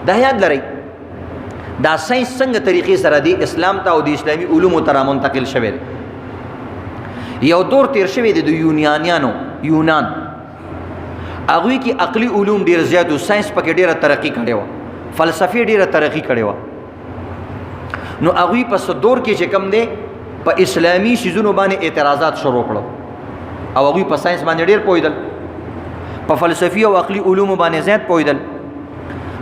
دا یاد لرئ دا ساينس څنګه طریقې سره دی اسلام ته او د اسلامي علومو ته منتقل شوی دی یو دور تیر شوی دی د یونانیانو یونان هغوی کې عقلي علوم ډېر زیات و ساينس پکې ډېره ترقي کړې وه فلسفې ډېره ترقي کړې وه نو هغوی په دور کې چې کوم دی په اسلامي څیزونو باندې اعتراضات شروع کړل او هغوی په ساينس باندې ډېر پوهېدل په فلسفي او عقلي علومو باندې زیات پوهېدل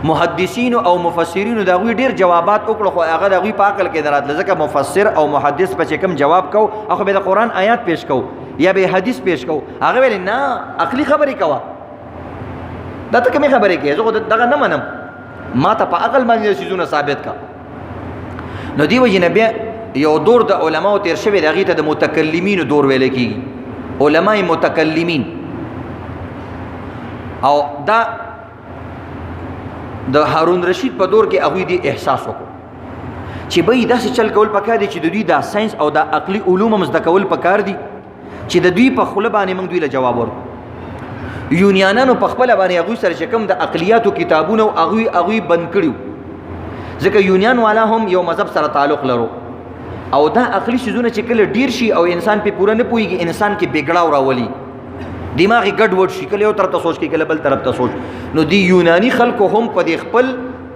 محدثینو او مفسرینو د هغوی ډېر جوابات وکړو خو هغه د هغوی په عقل کې نه راتله ځکه مفسر او محدث په چې کوم جواب کو هغه به د قرآن آیات پیش کو یا به حدیث پیش کو هغه ویل نه عقلي خبرې کوه دا ته کومې خبرې کوې زه خو دغه نه منم ما ته په عقل باندې څیزونه ثابت کا نو دې وجې نه بیا یو دور د علماو تیر شوی د هغې ته د متکلمینو دور ویلی کېږي علماء متکلمین او دا د هارون رشید په دور کې هغوی دې احساس وکړو چې بی داسې چل کول پکار دی چې د دوی دا ساينس او دا عقلي علوم هم زده کول پکار دي چې د دوی په خوله باندې موږ دوی له جواب ورکړو یونانیانو په خپله باندې هغوی سره چې کوم د عقلیاتو کتابونه او هغوی بند کړي ځکه یونان والا هم یو مذهب سره تعلق لرو او دا عقلي څیزونه چې کله ډیر شي او انسان په پوره نه پوهېږي انسان کې بګړاو راولي دماغ یې ګډوډ شي کله یو طرف ته سوچ کوي کله بل طرف ته سوچ نو دی یوناني خلکو هم په دې خپل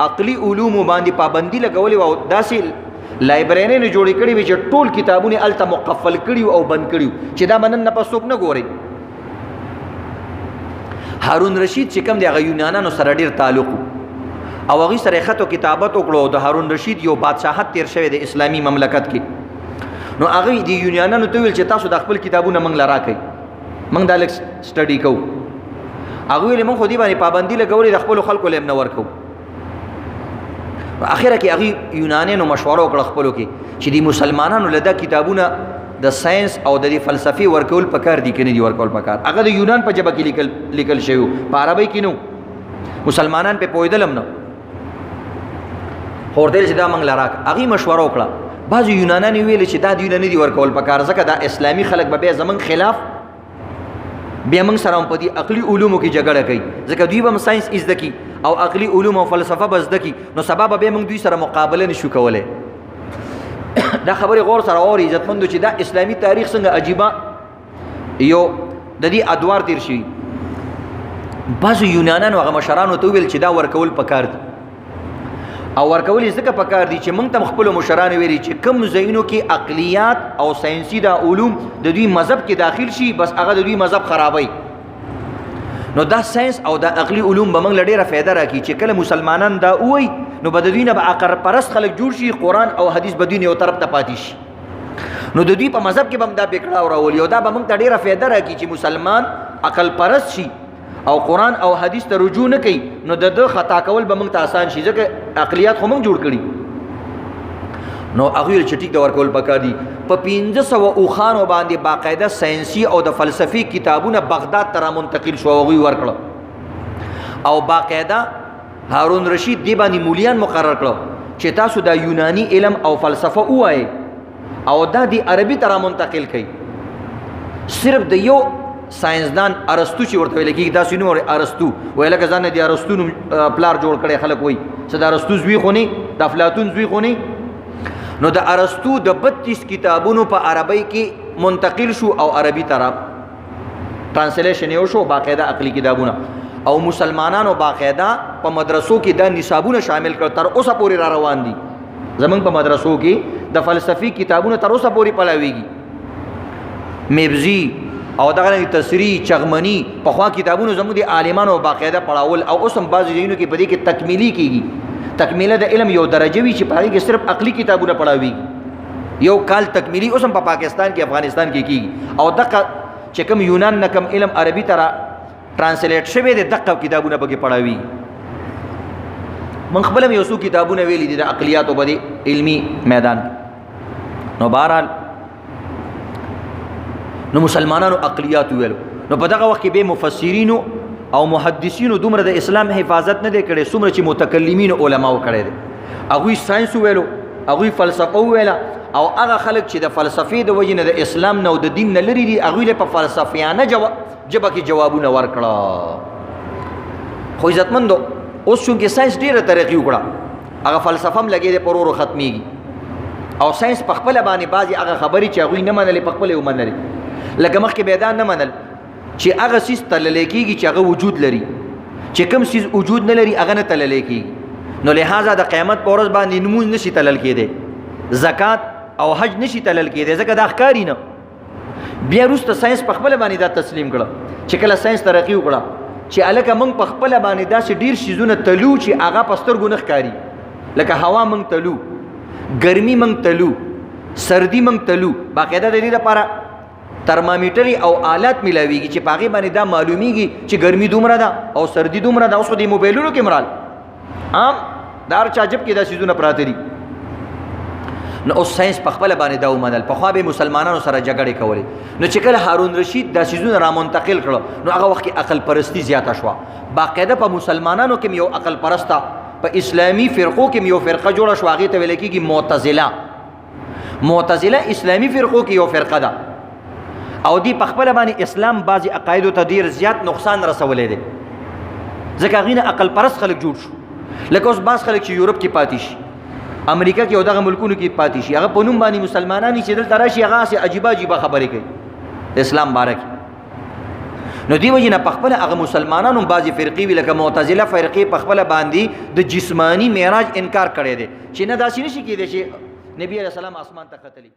عقلي علومو باندې پابندي لګولې وه او داسې لایبرریانې جوړې کړې وې چې ټول کتابونه هلته مقفل کړي او بند کړي چې دا منن نه پس څوک نه ګوري هارون رشید چې کوم دی هغه یونانانو سره ډېر تعلق او هغوی سره یې خط و کتابت وکړو د هارون رشید یو بادشاهت تیر شوی د اسلامي مملکت کې نو هغوی د یونانانو ته ویل چې تاسو د خپل کتابونه موږ له راکئ موږ دا لږ سټډي کوو هغوی ویلې موږ خو دې باندې پابندي لګولې د خپلو خلکو له یې نه ورکوو اخره کې هغوی یونانیانو مشوره وکړه خپلو کې چې د مسلمانانو له دا کتابونه د ساينس او د فلسفې ورکول پکار دي که نه دي ورکول پکار هغه د یونان په ژبه کې لیکل شوي په عربۍ کې نه مسلمانان پې پوهېدل هم نه خو ورته چې دا موږ له راکړه هغوی مشوره وکړه بعضو یونانان یې ویلې چې دا دوی له نه دي ورکول پکار ځکه دا اسلامي خلک به بیا زموږ خلاف بیا موږ سره هم په دې عقلي علومو کې جګړه کوي ځکه دوی به هم ساينس زده کي او عقلي علوم او فلسفه به زده کي نو سبا به بیا موږ دوی سره مقابله نشو کولی دا خبرې غور سره اوري عزتمندو چې دا اسلامي تاریخ څنګه عجیبه یو د دې ادوار تیر شوي بعضو یونانانو هغه مشرانو ته وویل چې دا ورکول پکار دي او ورکول یې ځکه پکار دي چې موږ ته خپلو مشرانو ویلي چې کوم ځایونو کې عقلیات او ساینسي دا علوم د دوی مذهب کې داخل شي بس هغه د دوی مذهب خرابوي نو دا ساينس او دا عقلي علوم به موږ له ډېره فایده راکړي چې کله مسلمانان دا ووایي نو به د دوی نه به عقل پرست خلک جوړ شي قرآن او حدیث به دوی یو طرف ته پاتې شي نو د دوی په مذهب کې به هم دا بګړاو راولي او دا به موږ ته ډېره فایده راکړي چې مسلمان عقل پرست شي او قرآن او حدیث ته رجوع نه کوي نو د ده خطا کول به موږ ته آسان شي ځکه عقلیات خو موږ جوړ کړي نو هغوی ویل چې ټیک د ورکول پکار دي په 1500 اوښانو باندې باقاعده ساینسي او د فلسفي کتابونه بغداد ته رامنتقل شو هغوی ورکړه او باقاعده هارون رشید دې باندې مولیان مقرر کړه چې تاسو دا یوناني علم او فلسفه ووایئ او دا د عربي ته رامنتقل کړئ صرف د یو ساينسدان ارسطو چې ورته ویل کېږي داسې نوم ارسطو وایي لکه ځان نه د ارسطو نوم پلار جوړ کړی خلک وایي څه د ارسطو زوی خو نه د افلاطون زوی خو نه نو د ارسطو د 32 کتابونو په عربی کې منتقل شو او عربي طرف ترانسلیشن یې وشو باقاعده عقلي کتابونه او مسلمانانو باقاعده په مدرسو کې دا نصابونه شامل کړ تر اوسه پورې را روان دي زمونږ په مدرسو کې د فلسفي کتابونه تر اوسه پورې پلاویږي میبزي او دغه تسری چغمنی په خوا کتابونو زموږ د عالمانو باقاعده پړاول او اوس هم بعض ځایونو کې په دې کې تکمیلي کېږي تکمیله د علم یو درجه وي چې په هغې کې صرف عقلي کتابونه پړاویږي یو کال تکمیلي اوس هم په پاکستان کې افغانستان کې کېږي او دغه چې کوم یونان نه کوم علم عربي ته ترانسلیټ شوی دی دغه کتابونه پکې پړاویږي من خپل هم یو څو کتابونه ویلي دي د عقلیاتو په دې علمي میدان نو بهرحال نو مسلمانانو عقلیات ویلو نو په دغه وخت کې به مفسرینو او محدثینو دومره د اسلام حفاظت نه دی کړی څومره چې متکلمین علماو کړی دی هغوی ساینس ویلو هغوی فلسفه ویله او هغه خلک چې د فلسفې د وجې نه د اسلام نه او د دین نه لرې دي هغوی له په فلسفیانه ژبه کې جوابونه ورکړه خو عزتمندو اوس چونکې ساينس ډیره ترقی وکړه هغه فلسفه هم لګې د پرورو ختميږي او ساينس په خپل باندې بعضي هغه خبري چې هغه نه منلې په خپل ومنلې لکه مخکې بيدان نه منل چې هغه سیس تلل کېږي چې هغه وجود لري چې کوم سیس وجود نه لري هغه نه تلل کېږي نو لہذا د قیامت پر ورځ باندې نموز نشي تلل کېده زکات او حج نشي تلل کېده ځکه دا ښکاری نه بیا وروسته ساينس په خپل باندې دا تسلیم کړه چې کله ساينس ترقی وکړه چې الکه موږ په خپل باندې داسې ډیر شیزونه تلو چې هغه پستر ګونه ښکاری لکه هوا موږ تلو ګرمي موږ تلو سردی موږ تلو باقاعده د دې لپاره ترمامیټر او آلات ملاويږي چې پاغي باندې دا معلومیږي چې ګرمي دومره ده او سردی دومره ده اوس د موبایلونو کې مرال عام دار چاجب کې دا شیزونه پراته دي نو اوس ساينس په خپل باندې دا ومنل په خو به مسلمانانو سره جګړه کولې نو چې کله هارون رشید دا شیزونه را منتقل کړو نو هغه وخت کې عقل پرستی زیاته شو باقاعده په مسلمانانو کې یو عقل پرستا په اسلامی فرقو کې یو فرقه جوړه شو هغه ته ویل کېږي معتزله اسلامی فرقو کې یو فرقه ده او دی په خپل باندې اسلام بعضی عقاید ته ډیر زیات نقصان رسولې دي ځکه غینه عقل پرست خلک جوړ شو لکه اوس باز خلک چې یورپ کې پاتې شي امریکا کې او دغه ملکونو کې پاتې شي هغه په نوم باندې مسلمانان چې دلته راشي هغه سي عجیبه خبرې کوي اسلام بارک نو دی وجه نه په خپل هغه مسلمانانو بعضی فرقې وی لکه معتزله فرقې په خپل باندې د جسمانی معراج انکار کړي دي چې نه داسې نشي کېدی چې نبی رسول الله اسمان ته ختلی